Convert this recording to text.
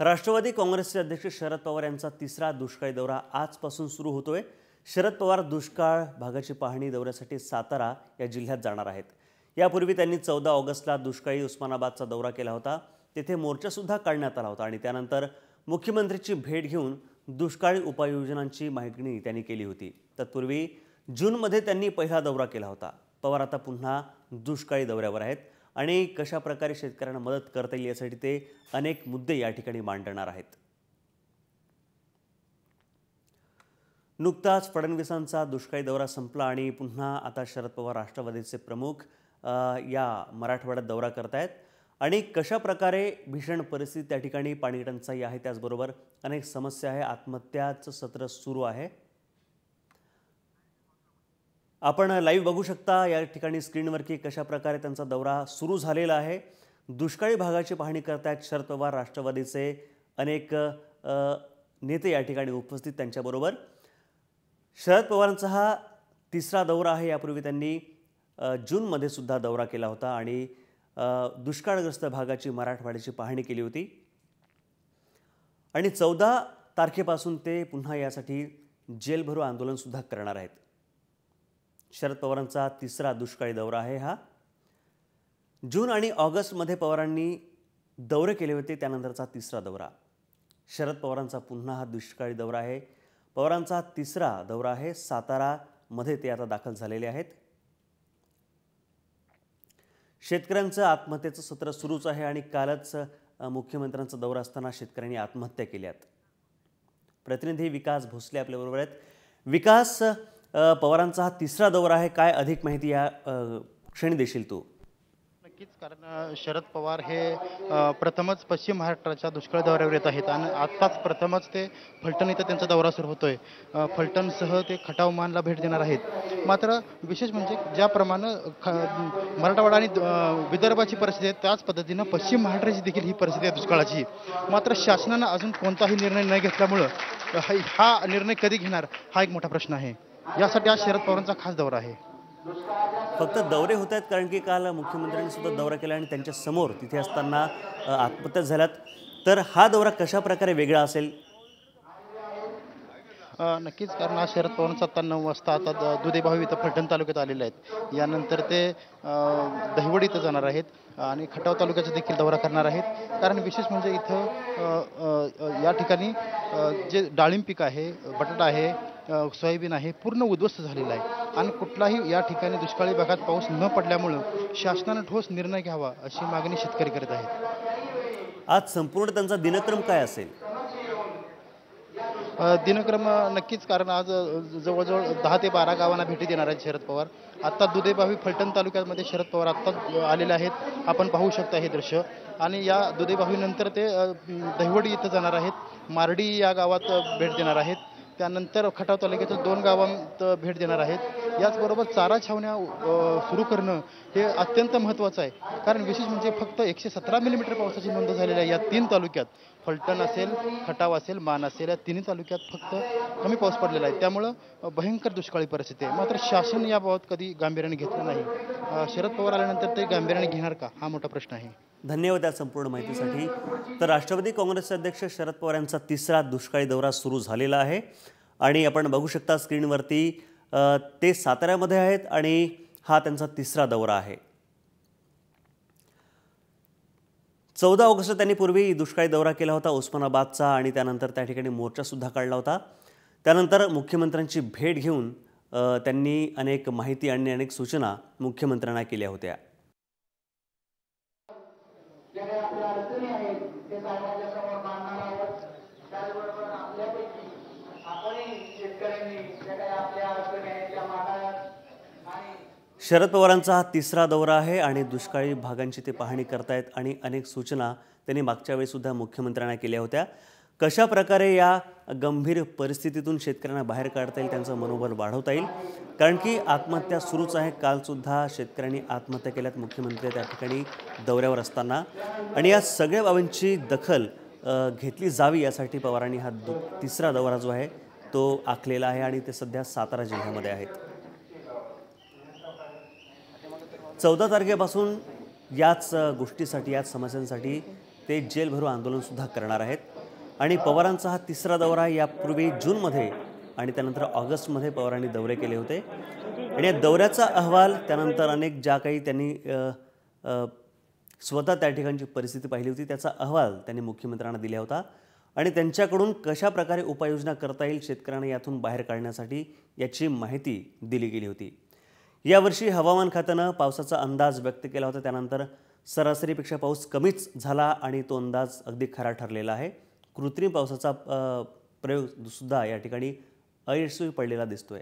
राष्ट्रवादी काँग्रेसचे अध्यक्ष शरद पवार यांचा तिसरा दुष्काळी दौरा आजपासून सुरू होतोय। शरद पवार दुष्काळ भागाची पाहणी दौऱ्यासाठी सातारा या जिल्ह्यात जाणार आहेत। यापूर्वी त्यांनी 14 ऑगस्टला दुष्काळी उस्मानाबादचा दौरा केला होता। तेथे मोर्चा सुद्धा काढण्यात आला होता आणि त्यानंतर मुख्यमंत्रीची भेट घेऊन दुष्काळी उपाययोजनांची मागणी त्यांनी केली होती। तत्पूर्वी जूनमध्ये त्यांनी पहिला दौरा केला होता। पवार आता पुन्हा दुष्काळी दौऱ्यावर आहेत आणि कशा प्रकारे शेतकऱ्यांना मदत करता येईल यासाठी ते अनेक मुद्दे या ठिकाणी मांडणार आहेत। नुकताच फडणवीसांचा दुष्काळी दौरा संपला आणि पुन्हा आता शरद पवार राष्ट्रवादीचे प्रमुख या मराठवाड्यात दौरा करतायत आणि कशा प्रकारे भीषण परिस्थिती त्या ठिकाणी पाणी टंचाई आहे, त्याचबरोबर अनेक समस्या आहे, आत्महत्याचं सत्र सुरू आहे। आपण लाईव्ह बघू शकता या ठिकाणी स्क्रीनवर की कशा प्रकारे त्यांचा दौरा सुरू झालेला आहे। दुष्काळी भागाची पाहणी करतायत शरद पवार, राष्ट्रवादीचे अनेक नेते या ठिकाणी उपस्थित त्यांच्याबरोबर। शरद पवारांचा हा तिसरा दौरा आहे। यापूर्वी त्यांनी जूनमध्ये सुद्धा दौरा केला होता आणि दुष्काळग्रस्त भागाची मराठवाड्याची पाहणी केली होती आणि 14 तारखेपासून ते पुन्हा यासाठी जेल भरो आंदोलन सुद्धा करणार आहेत। शरद पवारांचा तिसरा दुष्काळी दौरा आहे हा। जून आणि ऑगस्टमध्ये पवारांनी दौरे केले होते, त्यानंतरचा तिसरा दौरा। शरद पवारांचा पुन्हा हा दुष्काळी दौरा आहे। पवारांचा तिसरा दौरा आहे। सातारामध्ये ते आता दाखल झालेले आहेत। शेतकऱ्यांचं आत्महत्येचं सत्र सुरूच आहे आणि कालच मुख्यमंत्र्यांचा दौरा असताना शेतकऱ्यांनी आत्महत्या केल्यात। प्रतिनिधी विकास भोसले आपल्याबरोबर आहेत। विकास, पवारांचा हा तिसरा दौरा आहे, काय अधिक माहिती या क्षणी देशील तू? नक्कीच, कारण शरद पवार हे प्रथमच पश्चिम महाराष्ट्राच्या दुष्काळ दौऱ्यावर येत आहेत आणि आत्ताच प्रथमच ते फलटण इथं त्यांचा दौरा सुरू होतोय। फलटणसह ते खटाव मानला भेट देणार आहेत। मात्र विशेष म्हणजे ज्याप्रमाणे मराठवाडा आणि विदर्भाची परिस्थिती आहे त्याच पद्धतीनं पश्चिम महाराष्ट्राची देखील ही परिस्थिती आहे दुष्काळाची। मात्र शासनानं अजून कोणताही निर्णय न घेतल्यामुळं हा निर्णय कधी घेणार हा एक मोठा प्रश्न आहे। यासाठी आज शरद पवारांचा खास दौरा आहे। फक्त दौरे होत आहेत कारण की काल मुख्यमंत्र्यांनी सुद्धा दौरा केला आणि त्यांच्या समोर तिथे असताना आत्महत्या झाल्यात, तर हा दौरा कशा प्रकारे वेगळा असेल? नक्कीच, कारण आज शरद पवारांचा आता 9 वाजता आता दुधे भाऊ इथं फलटण तालुक्यात आलेले आहेत। यानंतर ते दहिवडी इथं जाणार आहेत आणि खटाव तालुक्याचा देखील दौरा करणार आहेत। कारण विशेष म्हणजे इथं या ठिकाणी जे डाळिंब पीक आहे, बटाटा आहे, सोयाबीन आहे, पूर्ण उद्ध्वस्त झालेला आहे आणि कुठलाही या ठिकाणी दुष्काळी भागात पाऊस न पडल्यामुळं शासनानं ठोस निर्णय घ्यावा अशी मागणी शेतकरी करत आहेत। आज संपूर्ण त्यांचा दिनक्रम काय असेल? दिनक्रम नक्कीच, कारण आज जवळजवळ 10 ते 12 गावांना भेटी देणार आहेत शरद पवार। आत्ता दुधे भावी फलटण तालुक्यामध्ये शरद पवार आत्ता आलेले आहेत, आपण पाहू शकता हे दृश्य। आणि या दुधे भावीनंतर ते दहिवडी इथं जाणार आहेत, मारडी या गावात भेट देणार आहेत, त्यानंतर खटाव तालुक्यातील 2 गावांत भेट देणार आहेत। याचबरोबर चारा छावण्या सुरू करणं हे अत्यंत महत्त्वाचं आहे, कारण विशेष म्हणजे फक्त 117 मिलीमीटर पावसाची नोंद झालेली आहे या 3 तालुक्यात। फलटण असेल, खटाव असेल, मान असेल, या तिन्ही तालुक्यात फक्त कमी पाऊस पडलेला आहे, त्यामुळं भयंकर दुष्काळी परिस्थिती आहे। मात्र शासन याबाबत कधी गांभीर्याने घेतलं नाही। शरद पवार आल्यानंतर ते गांभीर्याने घेणार का हा मोठा प्रश्न आहे। धन्यवाद या संपूर्ण माहितीसाठी। तर राष्ट्रवादी काँग्रेसचे अध्यक्ष शरद पवार यांचा तिसरा दुष्काळी दौरा सुरू झालेला आहे आणि आपण बघू शकता स्क्रीनवरती ते साताऱ्यामध्ये आहेत आणि हा त्यांचा तिसरा दौरा आहे। 14 ऑगस्ट त्यांनी पूर्वी दुष्काळी दौरा केला होता उस्मानाबादचा आणि त्यानंतर त्या ठिकाणी मोर्चा सुद्धा काढला होता। त्यानंतर मुख्यमंत्र्यांची भेट घेऊन त्यांनी अनेक माहिती आणि अनेक सूचना मुख्यमंत्र्यांना केल्या होत्या। शरद पवारांचा हा तिसरा दौरा आहे आणि दुष्काळी भागांची ते पाहणी करतायत आणि अनेक सूचना त्यांनी मागच्या वेळी सुद्धा मुख्यमंत्र्यांना केल्या होत्या। कशा प्रकारे या गंभीर परिस्थितीतून शेतकऱ्यांना बाहेर काढता येईल, त्यांचं मनोबल वाढवता येईल, कारण की आत्महत्या सुरूच आहे। कालसुद्धा शेतकऱ्यांनी आत्महत्या केल्यात मुख्यमंत्री त्या ठिकाणी दौऱ्यावर असताना, आणि या सगळ्या बाबींची दखल घेतली जावी यासाठी पवारांनी हा तिसरा दौरा जो आहे तो आखलेला आहे आणि ते सध्या सातारा जिल्ह्यामध्ये आहेत। 14 तारखेपासून याच गोष्टीसाठी, याच समस्यांसाठी ते जेल भरो आंदोलनसुद्धा करणार आहेत. आणि पवारांचा हा तिसरा दौरा. यापूर्वी जूनमध्ये आणि त्यानंतर ऑगस्टमध्ये पवारांनी दौरे केले होते आणि या दौऱ्याचा अहवाल त्यानंतर अनेक ज्या काही त्यांनी स्वतः त्या ठिकाणची परिस्थिती पाहिली होती त्याचा अहवाल त्यांनी मुख्यमंत्र्यांना दिला होता आणि त्यांच्याकडून कशा प्रकारे उपाययोजना करता येईल शेतकऱ्यांना यातून बाहेर काढण्यासाठी याची माहिती दिली गेली होती. यावर्षी हवामान खात्यानं पावसाचा अंदाज व्यक्त केला होता. त्यानंतर सरासरीपेक्षा पाऊस कमीच झाला आणि तो अंदाज अगदी खरा ठरलेला आहे. कृत्रिम पावसाचा प्रयोगसुद्धा या ठिकाणी अयशस्वी पडलेला दिसतोय.